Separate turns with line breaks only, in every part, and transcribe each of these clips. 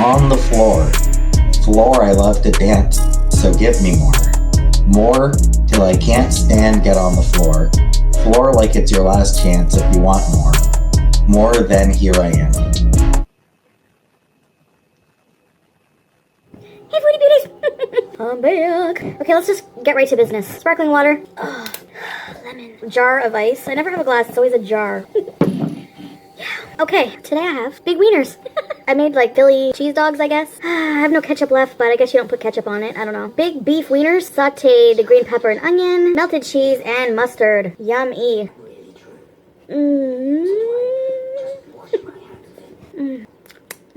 on the floor. Floor I love to dance, so give me more. More till I can't stand, get on the floor. Floor like it's your last chance if you want more. More than here I am.
Hey, Foodie Beauties! I'm back. Okay, let's just get right to business. Sparkling water. Oh, lemon. Jar of ice. I never have a glass, it's always a jar. Yeah. Okay, today I have big wieners. I made like Philly cheese dogs, I guess. I have no ketchup left, but I guess you don't put ketchup on it. I don't know. Big beef wieners, sauteed green pepper and onion, melted cheese, and mustard. Yummy.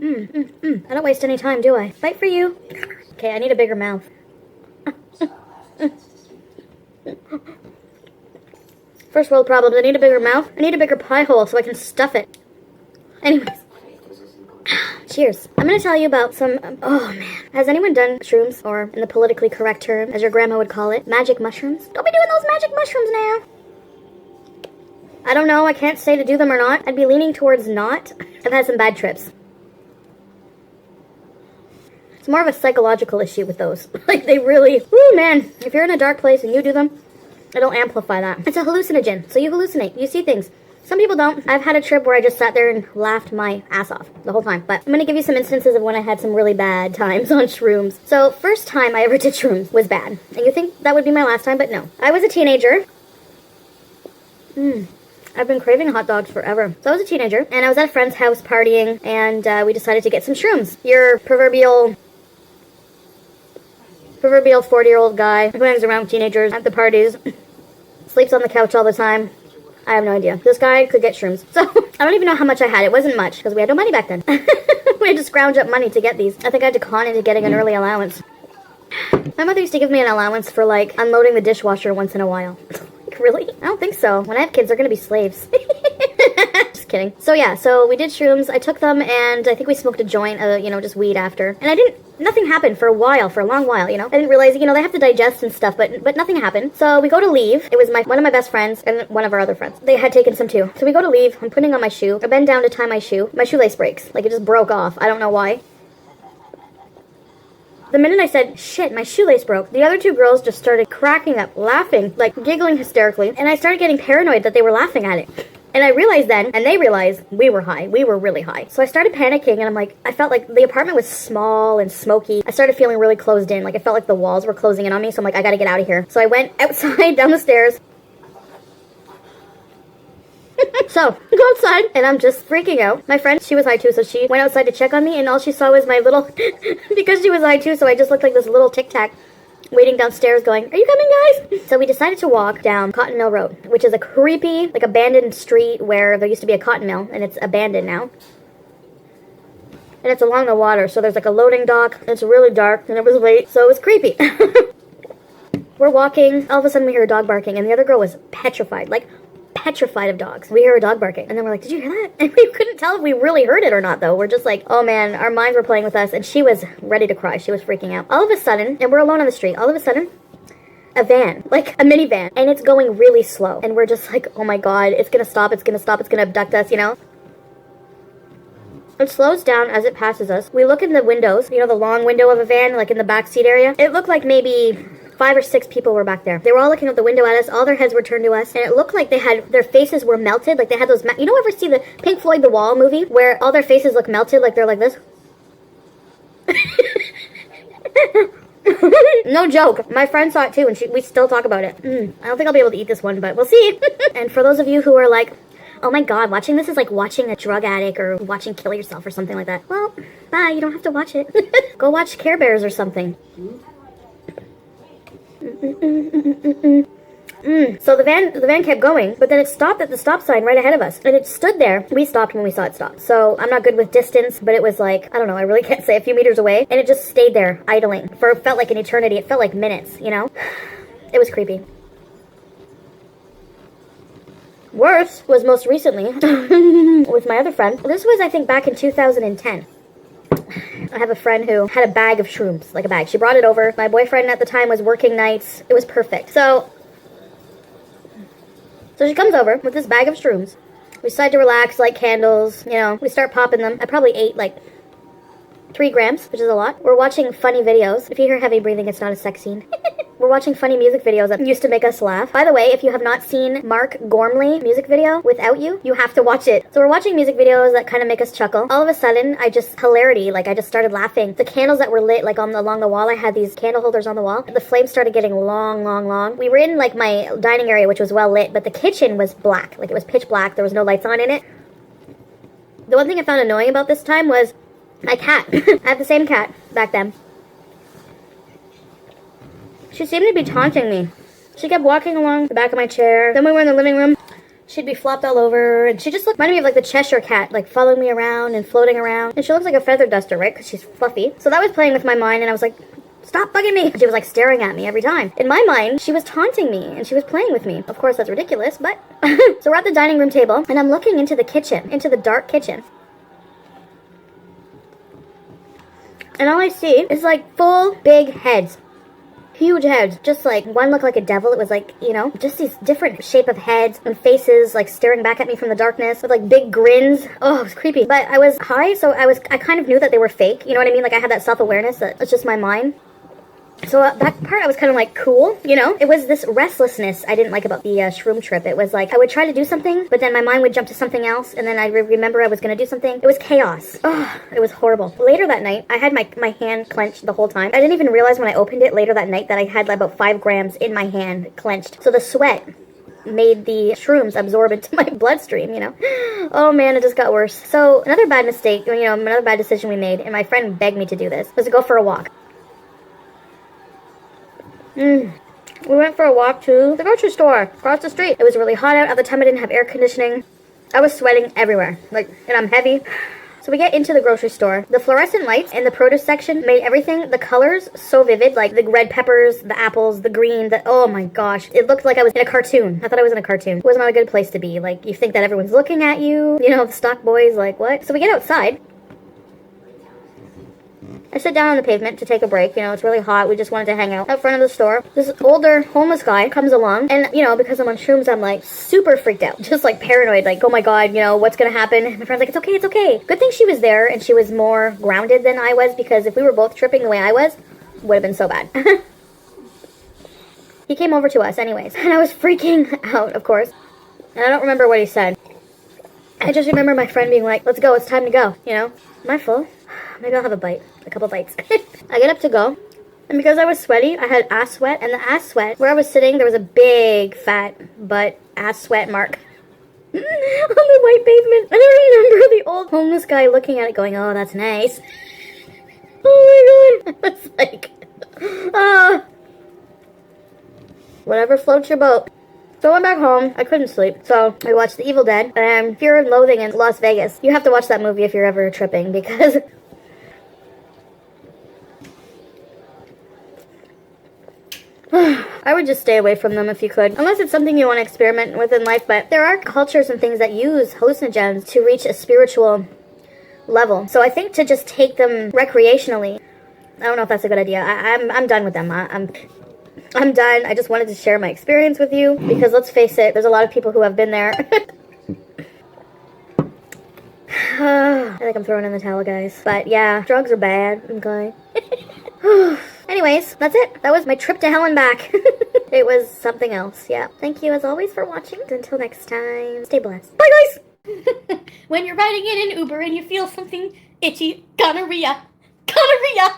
I don't waste any time, do I? Fight for you. Okay, I need a bigger mouth. First world problems. I need a bigger mouth. I need a bigger pie hole so I can stuff it. Anyways. Cheers. I'm going to tell you about some... oh, man. Has anyone done shrooms? Or, in the politically correct term, as your grandma would call it, magic mushrooms? Don't be doing those magic mushrooms now. I don't know. I can't say to do them or not. I'd be leaning towards not. I've had some bad trips. It's more of a psychological issue with those. Like, they really... woo, man. If you're in a dark place and you do them, it'll amplify that. It's a hallucinogen, so you hallucinate. You see things. Some people don't. I've had a trip where I just sat there and laughed my ass off the whole time. But I'm going to give you some instances of when I had some really bad times on shrooms. So, first time I ever did shrooms was bad. And you think that would be my last time, but no. I was a teenager. I've been craving hot dogs forever. So I was a teenager, and I was at a friend's house partying, and we decided to get some shrooms. Your proverbial 40-year-old guy who hangs around teenagers at the parties, sleeps on the couch all the time. I have no idea. This guy could get shrooms. So, I don't even know how much I had. It wasn't much, because we had no money back then. We had to scrounge up money to get these. I think I had to con into getting an early allowance. My mother used to give me an allowance for, like, unloading the dishwasher once in a while. Like, really? I don't think so. When I have kids, they're gonna be slaves. Just kidding. So, yeah, so we did shrooms. I took them, and I think we smoked a joint, just weed after. And nothing happened for a while, for a long while, I didn't realize, they have to digest and stuff, but nothing happened. So we go to leave. It was one of my best friends and one of our other friends. They had taken some too. So we go to leave. I'm putting on my shoe. I bend down to tie my shoe. My shoelace breaks. Like, it just broke off. I don't know why. The minute I said, shit, my shoelace broke, the other two girls just started cracking up, laughing, like giggling hysterically. And I started getting paranoid that they were laughing at it. And I realized then, and they realized, we were high. We were really high. So I started panicking, and I'm like, I felt like the apartment was small and smoky. I started feeling really closed in. Like, I felt like the walls were closing in on me, so I'm like, I gotta get out of here. So I went outside, down the stairs. So, I go outside, and I'm just freaking out. My friend, she was high too, so she went outside to check on me, and all she saw was my little... because she was high too, so I just looked like this little tic-tac waiting downstairs going, are you coming, guys? So we decided to walk down Cotton Mill Road, which is a creepy, like, abandoned street where there used to be a cotton mill, and it's abandoned now. And it's along the water, so there's, like, a loading dock. It's really dark, and it was late, so it was creepy. We're walking. All of a sudden, we hear a dog barking, and the other girl was petrified, like, petrified of dogs. We hear a dog barking, and then we're like, did you hear that? And we couldn't tell if we really heard it or not, though. We're just like, oh man, our minds were playing with us, and she was ready to cry. She was freaking out. All of a sudden, and we're alone on the street, all of a sudden, a van, like a minivan, and it's going really slow, and we're just like, oh my god, it's gonna stop, it's gonna stop, it's gonna abduct us, It slows down as it passes us. We look in the windows, the long window of a van, like in the back seat area. It looked like maybe 5 or 6 people were back there. They were all looking out the window at us. All their heads were turned to us. And it looked like their faces were melted. Like they had those, ever see the Pink Floyd The Wall movie? Where all their faces look melted, like they're like this? No joke. My friend saw it too, and we still talk about it. I don't think I'll be able to eat this one, but we'll see. And for those of you who are like, oh my god, watching this is like watching a drug addict or watching Kill Yourself or something like that. Well, bye, you don't have to watch it. Go watch Care Bears or something. So the van kept going, but then it stopped at the stop sign right ahead of us, and it stood there. We stopped when we saw it stop. So I'm not good with distance, but it was like, I don't know, I really can't say, a few meters away, and it just stayed there idling for, it felt like an eternity. It felt like minutes, It was creepy. Worse was most recently with my other friend. This was, I think, back in 2010. I have a friend who had a bag of shrooms, like a bag. She brought it over. My boyfriend at the time was working nights. It was perfect. So she comes over with this bag of shrooms. We decide to relax, light candles, we start popping them. I probably ate like 3 grams, which is a lot. We're watching funny videos. If you hear heavy breathing, it's not a sex scene. We're watching funny music videos that used to make us laugh. By the way, if you have not seen Mark Gormley music video, Without You, you have to watch it. So we're watching music videos that kind of make us chuckle. All of a sudden, I just started laughing. The candles that were lit, like along the wall, I had these candle holders on the wall. The flames started getting long, long, long. We were in like my dining area, which was well lit, but the kitchen was black. Like it was pitch black. There was no lights on in it. The one thing I found annoying about this time was my cat. I had the same cat back then. She seemed to be taunting me. She kept walking along the back of my chair. Then we were in the living room. She'd be flopped all over, and she just reminded me of like the Cheshire Cat, like following me around and floating around. And she looks like a feather duster, right? Because she's fluffy. So that was playing with my mind, and I was like, stop bugging me. She was like staring at me every time. In my mind, she was taunting me, and she was playing with me. Of course, that's ridiculous, but... So we're at the dining room table, and I'm looking into the kitchen, into the dark kitchen. And all I see is like full big heads. Huge heads. Just like, one looked like a devil. It was like, you know, just these different shape of heads and faces like staring back at me from the darkness with like big grins. Oh, it was creepy. But I was high, so I kind of knew that they were fake. You know what I mean? Like I had that self-awareness that it's just my mind. So that part I was kind of like, cool, you know? It was this restlessness I didn't like about the shroom trip. It was like, I would try to do something, but then my mind would jump to something else, and then I remember I was going to do something. It was chaos. Oh, it was horrible. Later that night, I had my hand clenched the whole time. I didn't even realize when I opened it later that night that I had like about 5 grams in my hand clenched. So the sweat made the shrooms absorb into my bloodstream, you know? Oh man, it just got worse. So another bad mistake, you know, another bad decision we made, and my friend begged me to do this, was to go for a walk. We went for a walk to the grocery store across the street. It was really hot out. At the time, I didn't have air conditioning. I was sweating everywhere, like, and I'm heavy. So we get into the grocery store. The fluorescent lights in the produce section made everything, the colors, so vivid. Like the red peppers, the apples, the green, oh my gosh. It looked like I was in a cartoon. I thought I was in a cartoon. It was not a good place to be. Like, you think that everyone's looking at you. You know, the stock boys, like, what? So we get outside. I sit down on the pavement to take a break. You know, it's really hot. We just wanted to hang out front of the store. This older homeless guy comes along, and, you know, because I'm on shrooms, I'm, like, super freaked out. Just, like, paranoid. Like, oh, my God, you know, what's gonna happen? My friend's like, it's okay, it's okay. Good thing she was there, and she was more grounded than I was, because if we were both tripping the way I was, it would have been so bad. He came over to us anyways, and I was freaking out, of course. And I don't remember what he said. I just remember my friend being like, let's go, it's time to go, you know? Am I full? Maybe I'll have a couple bites. I get up to go, and because I was sweaty, I had ass sweat, and the ass sweat, where I was sitting, there was a big, fat butt ass sweat mark on the white pavement. And I remember the old homeless guy looking at it going, oh, that's nice. Oh my God. I was like, whatever floats your boat. So I went back home. I couldn't sleep. So I watched The Evil Dead and Fear and Loathing in Las Vegas. You have to watch that movie if you're ever tripping, because I would just stay away from them if you could. Unless it's something you want to experiment with in life. But there are cultures and things that use hallucinogens to reach a spiritual level. So I think to just take them recreationally, I don't know if that's a good idea. I'm done with them. I'm done. I just wanted to share my experience with you, because let's face it, there's a lot of people who have been there. I think I'm throwing in the towel, guys. But yeah, drugs are bad. Okay. Anyways, that's it. That was my trip to hell and back. It was something else, yeah. Thank you as always for watching. Until next time, stay blessed. Bye, guys! When you're riding in an Uber and you feel something itchy, gonorrhea. Gonorrhea!